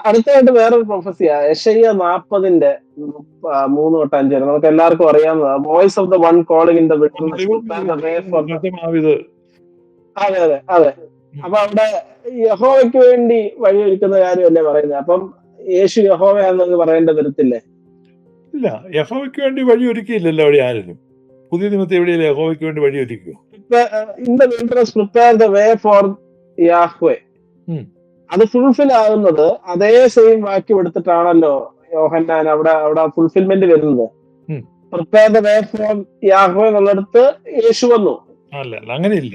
അടുത്തതായിട്ട് വേറൊരു പ്രൊഫസിയാ യെശയ്യാ 40 3-5 വരെ നമുക്ക് എല്ലാവർക്കും അറിയാവുന്നതാ. Voice of the one calling in the wilderness prepare the way for the. അതെ അതെ അതെ. അപ്പൊ അവിടെ യഹോവയ്ക്ക് വേണ്ടി വഴിയൊരുക്കുന്ന കാര്യമല്ലേ പറയുന്നത്. അപ്പം യേശു യഹോവയാണെന്ന് പറയേണ്ട വരത്തില്ലേ? ഇല്ല, യഹോവയ്ക്ക് വേണ്ടി വഴി ഒരുക്കിയില്ലല്ലോ അവിടെ ആരും. പുതിയ നിയമത്തിൽ എവിടെയല്ലേ യഹോവയ്ക്ക് വേണ്ടി വഴി ഒരുക്കുക? In the wilderness prepare the way for Yahweh. അത് ഫുൾഫിൽ ആകുന്നത് അതേ സെയിം വാക്യം എടുത്തിട്ടാണല്ലോ യോഹന്നാൻ അവിടെ ഫുൾഫിൽമെന്റ് വരുന്നത്. Prepare the way for Yahweh എന്നുള്ളിടത്ത് യേശു വന്നു. അല്ല, അങ്ങനെയില്ല.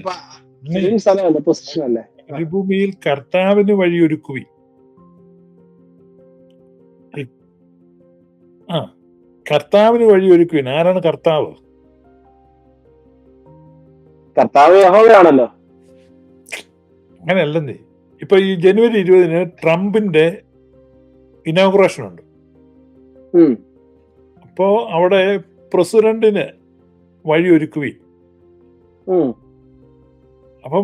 സ്ഥലമല്ലേ, പൊസിഷൻ അല്ലേ. ഭൂമിയിൽ കർത്താവിന് വഴിയൊരുക്കുവി. കർത്താവിന് വഴിയൊരുക്കുവിൻ. ആരാണ് കർത്താവ്? കർത്താവ് യഹോവയാണല്ലോ. അങ്ങനെയല്ലെന്നേ. ഇപ്പൊ ഈ ജനുവരി 20 ട്രംപിന്റെ ഇനോഗ്രേഷൻ ഉണ്ട്. അപ്പോ അവിടെ പ്രസിഡന്റിന് വഴിയൊരുക്കുവി. അപ്പം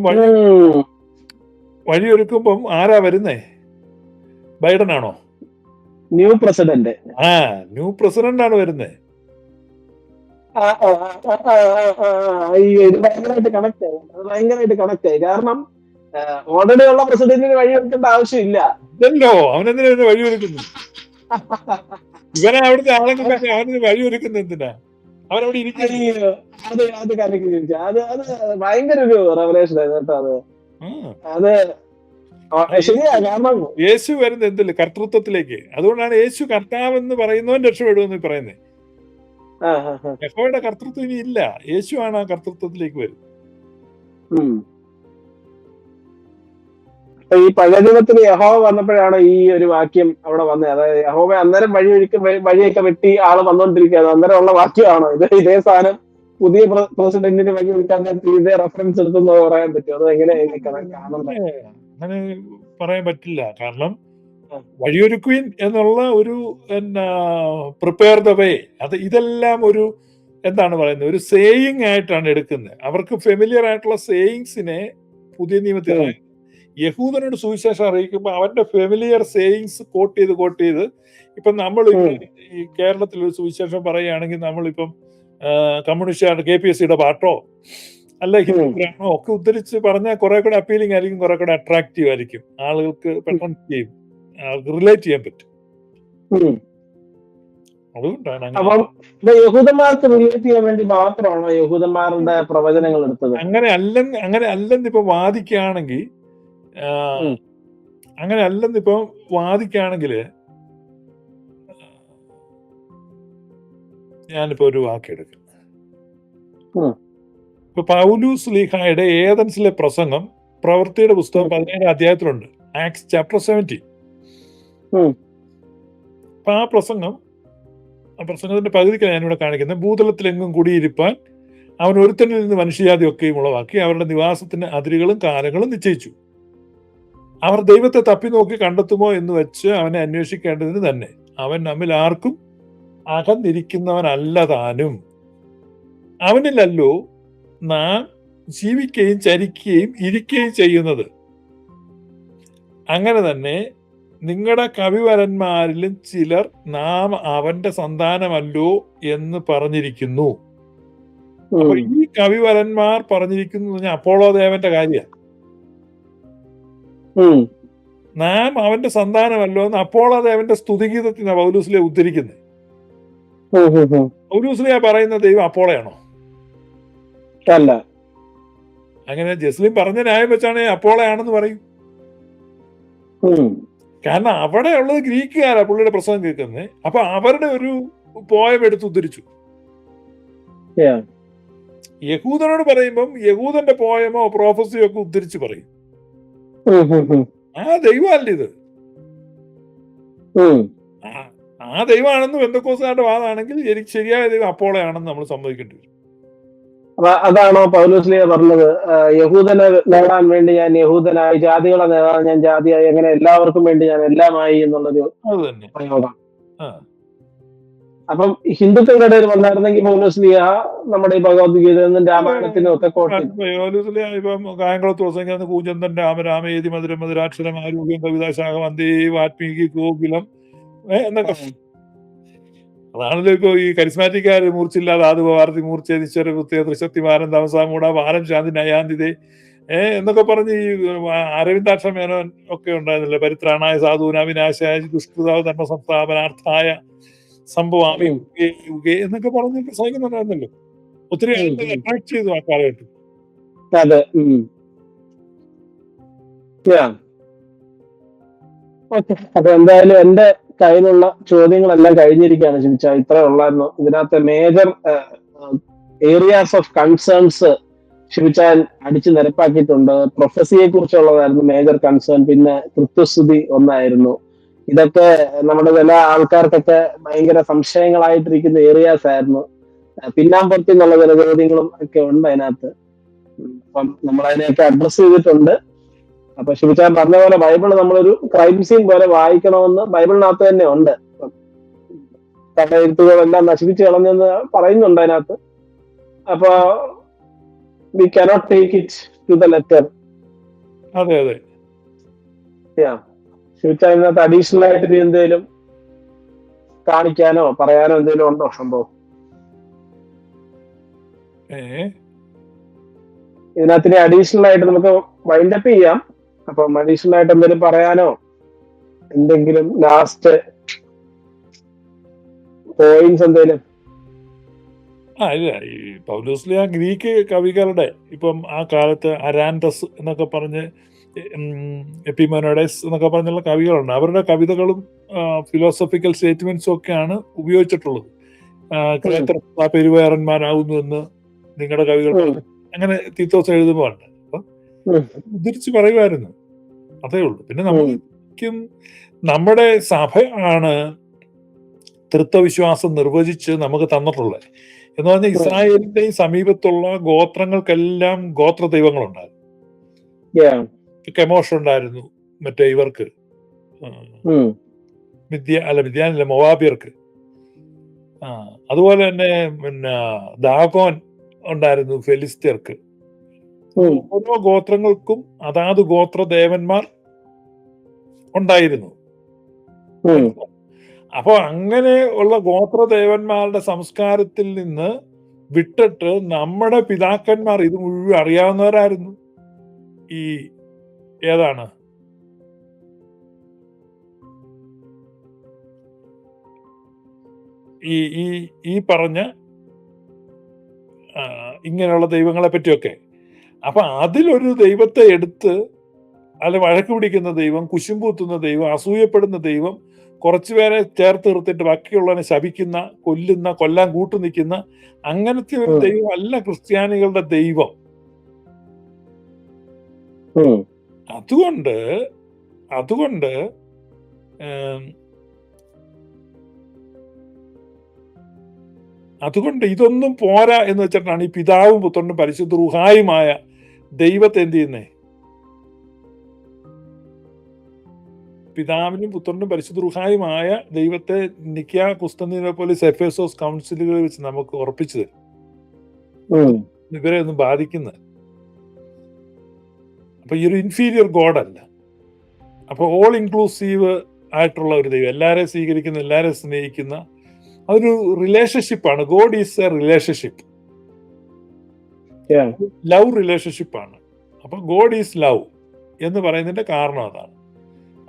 വഴിയൊരുക്കുമ്പം ആരാ വരുന്നേ? ബൈഡൻ ആണോ? New president. ന്യൂ പ്രസിഡന്റ് ആണ് വരുന്നേ. ഭയങ്കരമായിട്ട് കണക്ട് ആയി. കാരണം ഓൾറെഡി ഉള്ള പ്രസിഡന്റിന് വഴിയൊരുക്കേണ്ട ആവശ്യമില്ല. ഇല്ലല്ലോ, അവനെന്തിനാ വഴിയൊരുക്കുന്നു? ഇവനെ അവിടുത്തെ ആളെങ്കിൽ അവന് വഴിയൊരുക്കുന്ന എന്തിനാ? അവനവിടെ ഇരിക്കുന്നു. അത് കണക്ക് ചോദിച്ചാ അത് ഭയങ്കര ഒരു റെവലേഷൻ ആയിരുന്നു കേട്ടോ. അത് ശരിയാ. കാരണം യേശു വരുന്നത് എന്തല്ലേ? കർത്തൃത്വത്തിലേക്ക്. അതുകൊണ്ടാണ് യേശു കർത്താവെന്ന് പറയുന്നവൻ രക്ഷപ്പെടുമെന്ന് പറയുന്നത്. യഹോവയുടെ കർത്തൃത്വം ഇനി ഇല്ല. യേശു ആണ് ആ കർത്തൃത്വത്തിലേക്ക് വരുന്നത്. ഈ പഴയ നിയമത്തിൽ യഹോവ വന്നപ്പോഴാണ് ഈ ഒരു വാക്യം അവിടെ വന്നത്. അതായത് യഹോവ അന്നേരം വഴിയൊക്കെ വെട്ടി ആള് വന്നോണ്ടിരിക്കുകയാണ്. അന്നേരം ഉള്ള വാക്യമാണോ ഇത്? ഇതേ സാധനം പുതിയ പ്രസിഡന്റിന് വഴി വെക്കാൻ ഇതേ റെഫറൻസ് എടുത്തെന്ന് പറയാൻ പറ്റും? അത് എങ്ങനെ അങ്ങനെ പറയാൻ പറ്റില്ല. കാരണം വഴിയൊരുക്കുവിൻ എന്നുള്ള ഒരു പ്രിപ്പയർ ദ വേ, ഇതെല്ലാം ഒരു എന്താണ് പറയുന്നത്, ഒരു സേയിങ് ആയിട്ടാണ് എടുക്കുന്നത്. അവർക്ക് ഫെമിലിയർ ആയിട്ടുള്ള സേയിങ്സിനെ പുതിയ നിയമത്തിൽ യഹൂദനോട് സുവിശേഷം അറിയിക്കുമ്പോൾ അവന്റെ ഫെമിലിയർ സേയിങ്സ് കോട്ട് ചെയ്ത് ഇപ്പം നമ്മൾ ഈ കേരളത്തിൽ ഒരു സുവിശേഷം പറയുകയാണെങ്കിൽ നമ്മളിപ്പം കമ്മ്യൂണിസ്റ്റ് KPSCയുടെ പാട്ടോ അല്ല ഹിന്ദുഗ്രാമോ ഒക്കെ ഉദ്ധരിച്ച് പറഞ്ഞാൽ കുറെ കൂടെ അപ്പീലിംഗ് ആയിരിക്കും, കുറെ കൂടെ അട്രാക്റ്റീവ് ആയിരിക്കും. ആളുകൾക്ക് പെട്ടെന്ന് ചെയ്യും, റിലേറ്റ് ചെയ്യാൻ പറ്റും. അതുകൊണ്ടാണ് യഹൂദന്മാർക്ക് റിലേറ്റ് ചെയ്യാൻ വേണ്ടി മാത്രമാണോ യഹൂദന്മാരുടെ പ്രവചനങ്ങൾ എടുത്തത്? അങ്ങനെ അല്ലെന്ന് ഇപ്പൊ വാദിക്കുകയാണെങ്കിൽ ഞാനിപ്പോ ഒരു വാക്കെടുക്കാം. ഇപ്പൊ പൗലൂസ് ശ്ലീഹായുടെ ഏതൻസിലെ പ്രസംഗം പ്രവൃത്തിയുടെ പുസ്തകം 17 അധ്യായത്തിലുണ്ട്. Acts chapter 17. അപ്പൊ ആ പ്രസംഗത്തിന്റെ പകുതിക്ക് ഞാനിവിടെ കാണിക്കുന്നത്, ഭൂതലത്തിലെങ്ങും കുടിയിരിപ്പാൻ അവൻ ഒരുത്തനിൽ നിന്ന് മനുഷ്യജാതിയൊക്കെയും ഉളവാക്കി അവരുടെ നിവാസത്തിന് അതിരുകളും കാലങ്ങളും നിശ്ചയിച്ചു. അവർ ദൈവത്തെ തപ്പി നോക്കി കണ്ടെത്തുമോ എന്ന് വെച്ച് അവനെ അന്വേഷിക്കേണ്ടതിന് തന്നെ. അവൻ നമ്മിൽ ആർക്കും അകന്നിരിക്കുന്നവനല്ല താനും. അവനിലല്ലോ നാം ജീവിക്കുകയും ചരിക്കുകയും ഇരിക്കുകയും ചെയ്യുന്നത്. അങ്ങനെ തന്നെ നിങ്ങളുടെ കവിവരന്മാരിലും ചിലർ നാം അവന്റെ സന്താനമല്ലോ എന്ന് പറഞ്ഞിരിക്കുന്നു. അപ്പൊ ഈ കവിവരന്മാർ പറഞ്ഞിരിക്കുന്നു എന്ന് പറഞ്ഞാൽ അപ്പോളോ ദേവന്റെ കാര്യമാണ്. നാം അവന്റെ സന്താനമല്ലോ എന്ന് അപ്പോളോ ദേവന്റെ സ്തുതിഗീതത്തിനാണ് പൗലൂസിലെ ഉദ്ധരിക്കുന്നത്. പൗലൂസിലെ പറയുന്ന ദൈവം അപ്പോളയാണോ? അല്ല. അങ്ങനെ ജസ്ലിം പറഞ്ഞ ന്യായം വെച്ചാണ് അപ്പോളയാണെന്ന് പറയും. കാരണം അവിടെ ഉള്ളത് ഗ്രീക്കുകാരാ പുള്ളിയുടെ പ്രസംഗം കേൾക്കുന്നത്. അപ്പൊ അവരുടെ ഒരു പോയം എടുത്ത് ഉദ്ധരിച്ചു. യഹൂദനോട് പറയുമ്പം യഹൂദന്റെ പോയമോ പ്രോഫസിയോ ഒക്കെ ഉദ്ധരിച്ച് പറയും. ആ ദൈവമല്ല ഇത്. ആ ദൈവമാണെന്ന് പെന്തക്കോസ്തുകാരുടെ വാദമാണെങ്കിൽ എനിക്ക് ശരിയായ ദൈവം അപ്പോളയാണെന്ന് നമ്മൾ സമ്മതിക്കേണ്ടി വരും. അതാണോ പൗലോസ്ലീഹ പറഞ്ഞത്, യഹൂദനെ നേടാൻ വേണ്ടി ഞാൻ യഹൂദനായി, ജാതികളെ നേടാൻ ഞാൻ ജാതിയായി, അങ്ങനെ എല്ലാവർക്കും വേണ്ടി ഞാൻ എല്ലാമായി എന്നുള്ളൊരു അത് തന്നെ പ്രയോഗം? അപ്പം ഹിന്ദുക്കളുടെ ഇടയിൽ വന്നായിരുന്നെങ്കിൽ പൗലോസ്ലിഹ നമ്മുടെ ഈ ഭഗവത്ഗീതയെന്നും രാമായണത്തിനും ഒക്കെ കോട്ടി ഇപ്പം കായംകുളത്ത് പ്രസംഗിക്കുന്ന കൂചന്തൻ രാമരാമേതി മധുരം മധുരാക്ഷരം ആരോഗ്യം കവിതാശാഖം വന്ദേ വാൽമീകി ഗോകുലം എന്നൊക്കെ. അതാണല്ലോ ഇപ്പൊ ഈ കരിസ്മാറ്റിക്കാര് മൂർച്ചില്ലാതെ ആദ്യ വാർത്തി മൂർച്ഛേദിശ്വര കൃത്യ ത്രിശക്തിമാരൻ തമസാമൂട വാരം ശാന്തി നയാന്തിതേ എന്നൊക്കെ പറഞ്ഞ് ഈ അരവിന്ദാക്ഷ മേനോൻ ഒക്കെ ഉണ്ടായിരുന്നില്ല. പരിത്രാണായ സാധൂന വിനാശായ ദുഷ്കൃതാവ് ധർമ്മ സംസ്ഥാപനാർത്ഥായ സംഭവാമി എന്നൊക്കെ പറഞ്ഞ് പ്രസംഗിക്കുന്നുണ്ടായിരുന്നല്ലോ. ഒത്തിരി അട്രാക്ട് ചെയ്തു ആ കാലഘട്ടം. അതെ. അപ്പൊ എന്തായാലും എന്റെ കയ്യിലുള്ള ചോദ്യങ്ങളെല്ലാം കഴിഞ്ഞിരിക്കുകയാണ് ചിന്തിച്ച. ഇത്രേ ഉള്ളായിരുന്നു. ഇതിനകത്ത് major areas of concerns Shibichan അടിച്ചു നിരപ്പാക്കിയിട്ടുണ്ട്. പ്രൊഫസിയെ കുറിച്ചുള്ളതായിരുന്നു മേജർ കൺസേൺ. പിന്നെ കൃത്യസ്തുതി ഒന്നായിരുന്നു. ഇതൊക്കെ നമ്മുടെ ചില ആൾക്കാർക്കൊക്കെ ഭയങ്കര സംശയങ്ങളായിട്ടിരിക്കുന്ന ഏരിയാസ് ആയിരുന്നു. പിന്നാമ്പുറത്തി എന്നുള്ള ചില ചോദ്യങ്ങളും ഒക്കെ ഉണ്ട് അതിനകത്ത്. അപ്പം നമ്മൾ അതിനെയൊക്കെ അഡ്രസ് ചെയ്തിട്ടുണ്ട്. അപ്പൊ ഷിബിച്ചാൻ പറഞ്ഞ പോലെ ബൈബിള് നമ്മളൊരു ക്രൈം സീൻ പോലെ വായിക്കണമെന്ന് ബൈബിളിനകത്ത് തന്നെ ഉണ്ട്. കഥയെഴുത്തുകളെല്ലാം നശിപ്പിച്ച് കളഞ്ഞെന്ന് പറയുന്നുണ്ട് അതിനകത്ത്. അപ്പൊ we cannot take it to the letter. അതെ അതെ. ഷിബിച്ചാൻ ഇതിനകത്ത് അഡീഷണൽ ആയിട്ട് എന്തെങ്കിലും കാണിക്കാനോ പറയാനോ എന്തെങ്കിലും ഉണ്ടോ സംഭവം? ഇതിനകത്ത് അഡീഷണൽ ആയിട്ട് നമുക്ക് വൈൻഡപ്പ് ചെയ്യാം. അപ്പം അഡീഷണൽ ആയിട്ട് എന്തെങ്കിലും പറയാനോ എന്തെങ്കിലും ലാസ്റ്റ് പോയിന്റ്സ് എന്തെങ്കിലും? ഇല്ല, ഈ പൗലോസ്ലിഹ ഗ്രീക്ക് കവികളുടെ ഇപ്പം ആ കാലത്ത് അരാൻഡസ് എന്നൊക്കെ പറഞ്ഞ് എപ്പിമോനോഡസ് എന്നൊക്കെ പറഞ്ഞുള്ള കവികളുണ്ട്. അവരുടെ കവിതകളും ഫിലോസഫിക്കൽ സ്റ്റേറ്റ്മെന്റ്സും ഒക്കെയാണ് ഉപയോഗിച്ചിട്ടുള്ളത്. പെരുവേറന്മാരാകുന്നു എന്ന് നിങ്ങളുടെ കവികൾ അങ്ങനെ തീത്തോസ് എഴുതുമ്പോൾ ഉണ്ട്. അപ്പൊ ഉദ്ധരിച്ച് പറയുമായിരുന്നു. അതേ ഉള്ളൂ. പിന്നെ നമ്മൾക്കും നമ്മുടെ സഭ ആണ് തൃത്വവിശ്വാസം നിർവചിച്ച് നമുക്ക് തന്നിട്ടുള്ളത്. എന്ന് പറഞ്ഞാൽ ഇസ്രായേലിന്റെയും സമീപത്തുള്ള ഗോത്രങ്ങൾക്കെല്ലാം ഗോത്ര ദൈവങ്ങളുണ്ടായിരുന്നു. കെമോഷ് ഉണ്ടായിരുന്നു, മറ്റേ ഇവർക്ക് മിദ്യാനില്ല മൊവാബിയർക്ക്. അതുപോലെ തന്നെ പിന്നെ ദാഗോൻ ഉണ്ടായിരുന്നു ഫെലിസ്ത്യർക്ക്. ഓരോ ഗോത്രങ്ങൾക്കും അതാത് ഗോത്രദേവന്മാർ ഉണ്ടായിരുന്നു. അപ്പൊ അങ്ങനെ ഉള്ള ഗോത്രദേവന്മാരുടെ സംസ്കാരത്തിൽ നിന്ന് വിട്ടിട്ട് നമ്മുടെ പിതാക്കന്മാർ ഇത് മുഴുവൻ അറിയാവുന്നവരായിരുന്നു. ഈ ഏതാണ് ഈ പറഞ്ഞ ഇങ്ങനെയുള്ള ദൈവങ്ങളെ പറ്റിയൊക്കെ. അപ്പൊ അതിലൊരു ദൈവത്തെ എടുത്ത് അല്ല വഴക്ക് പിടിക്കുന്ന ദൈവം, കുശുമ്പൂത്തുന്ന ദൈവം, അസൂയപ്പെടുന്ന ദൈവം, കുറച്ചുപേരെ ചേർത്ത് നിർത്തിയിട്ട് ബാക്കിയുള്ളവനെ ശപിക്കുന്ന, കൊല്ലാൻ കൂട്ടു നിൽക്കുന്ന അങ്ങനത്തെ ഒരു ദൈവം അല്ല ക്രിസ്ത്യാനികളുടെ ദൈവം. അതുകൊണ്ട് ഇതൊന്നും പോരാ എന്ന് വെച്ചിട്ടാണ് ഈ പിതാവും പുത്രനും പരിശുദ്ധ റൂഹായുമായ ദൈവത്തെ എന്ത് ചെയ്യുന്നേ? പിതാവിനും പുത്രനും പരിശുദ്ധ റൂഹായുമായ ദൈവത്തെ നിക്യാ, കുസ്തന്തീനോപ്പോലിസ്, എഫേസോസ് കൗൺസിലുകളിൽ വെച്ച് നമുക്ക് ഉറപ്പിച്ചു തരും. ഇവരെ ഒന്നും ബാധിക്കുന്നത്. അപ്പൊ ഈ ഒരു ഇൻഫീരിയർ ഗോഡ് അല്ല. അപ്പൊ ഓൾ ഇൻക്ലൂസീവ് ആയിട്ടുള്ള ഒരു ദൈവം, എല്ലാവരെയും സ്വീകരിക്കുന്ന, എല്ലാവരെയും സ്നേഹിക്കുന്ന അതൊരു റിലേഷൻഷിപ്പാണ്. God is a relationship, love റിലേഷൻഷിപ്പാണ്. അപ്പൊ ഗോഡ് ഈസ് ലവ് എന്ന് പറയുന്നതിന്റെ കാരണം അതാണ്.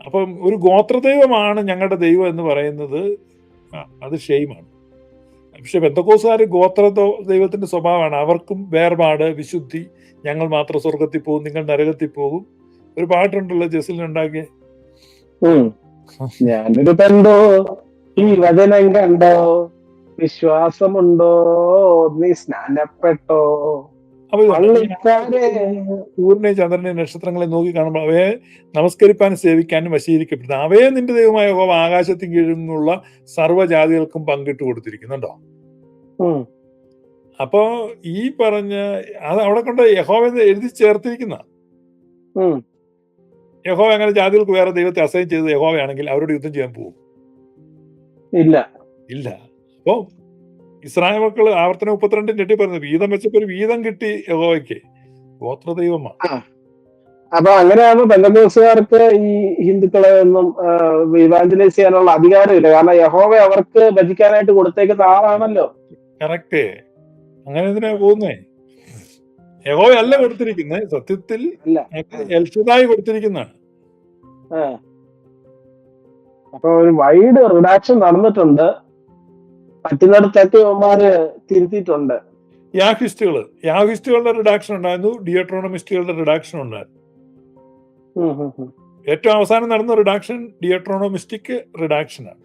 അപ്പം ഒരു ഗോത്രദൈവമാണ് ഞങ്ങളുടെ ദൈവം എന്ന് പറയുന്നത് അത് ഷെയിമാണ്. പക്ഷെ പെന്തക്കോസ്തുകാർ ഗോത്ര ദൈവത്തിന്റെ സ്വഭാവമാണ്. അവർക്കും വേർപാട്, വിശുദ്ധി, ഞങ്ങൾ മാത്രം സ്വർഗത്തിൽ പോകും, നിങ്ങൾ നരകത്തിൽ പോകും. ഒരു പാട്ടുണ്ടല്ലോ ജസലിനുണ്ടാക്കിയ, ഞാനൊരു പെന്തോ ഈ വചനം കണ്ടോ, വിശ്വാസമുണ്ടോ, നീ സ്നാനപ്പെട്ടോ. സൂര്യനെ ചന്ദ്രനെ നക്ഷത്രങ്ങളെ നോക്കി കാണുമ്പോൾ അവയെ നമസ്കരിപ്പാനും സേവിക്കാനും വശീകരിക്കപ്പെടുന്നു. അവയെ നിന്റെ ദൈവമായ യഹോവ ആകാശത്തിന് കീഴിൽ നിന്നുള്ള സർവ്വജാതികൾക്കും പങ്കിട്ട് കൊടുത്തിരിക്കുന്നുണ്ടോ? അപ്പോ ഈ പറഞ്ഞ അത് അവിടെ കൊണ്ട് യഹോവ എഴുതി ചേർത്തിരിക്കുന്ന, യഹോവ അങ്ങനെ ജാതികൾക്ക് വേറെ ദൈവത്തെ അസൈൻ ചെയ്ത് യഹോവയാണെങ്കിൽ അവരോട് യുദ്ധം ചെയ്യാൻ പോകും? ഇല്ല. അപ്പോ ഇസ്രായേൽ മക്കള് ആവർത്തന 32 പറഞ്ഞു, വീതം വെച്ചപ്പോ ഒരു വീതം കിട്ടി യഹോവയ്ക്ക്, ഗോത്രദൈവമാണ്. അപ്പൊ അങ്ങനെയാകുമ്പോ പെന്തക്കോസ്തുകാർക്ക് ഈ ഹിന്ദുക്കളെ ഒന്നും ഇവാഞ്ചലൈസ് ചെയ്യാനുള്ള അധികാരമില്ല. കാരണം യഹോവ അവർക്ക് ഭജിക്കാനായിട്ട് കൊടുത്തേക്കുന്ന ആളാണല്ലോ. കറക്റ്റ്. അങ്ങനെ എന്തിനാ പോകുന്നേ? യഹോവ അല്ല കൊടുത്തിരിക്കുന്നത്, സത്യത്തിൽ എൽഷദായി കൊടുത്തിരിക്കുന്നതാണ്. അപ്പൊ ഒരു വൈഡ് റിഡാക്ഷൻ നടന്നിട്ടുണ്ട്. പറ്റുന്നിടത്തൊക്കെ ഇവന്മാര് തിരുത്തിയിട്ടുണ്ട്. യാഹിസ്റ്റുകളുടെ റിഡാക്ഷൻ ഉണ്ടായിരുന്നു, ഡിയോട്രോണമിസ്റ്റുകളുടെ റിഡാക്ഷൻ ഉണ്ടായിരുന്നു. ഏറ്റവും അവസാനം നടന്ന റിഡാക്ഷൻ ഡിയോട്രോണമിസ്റ്റിക് റിഡാക്ഷനാണ്.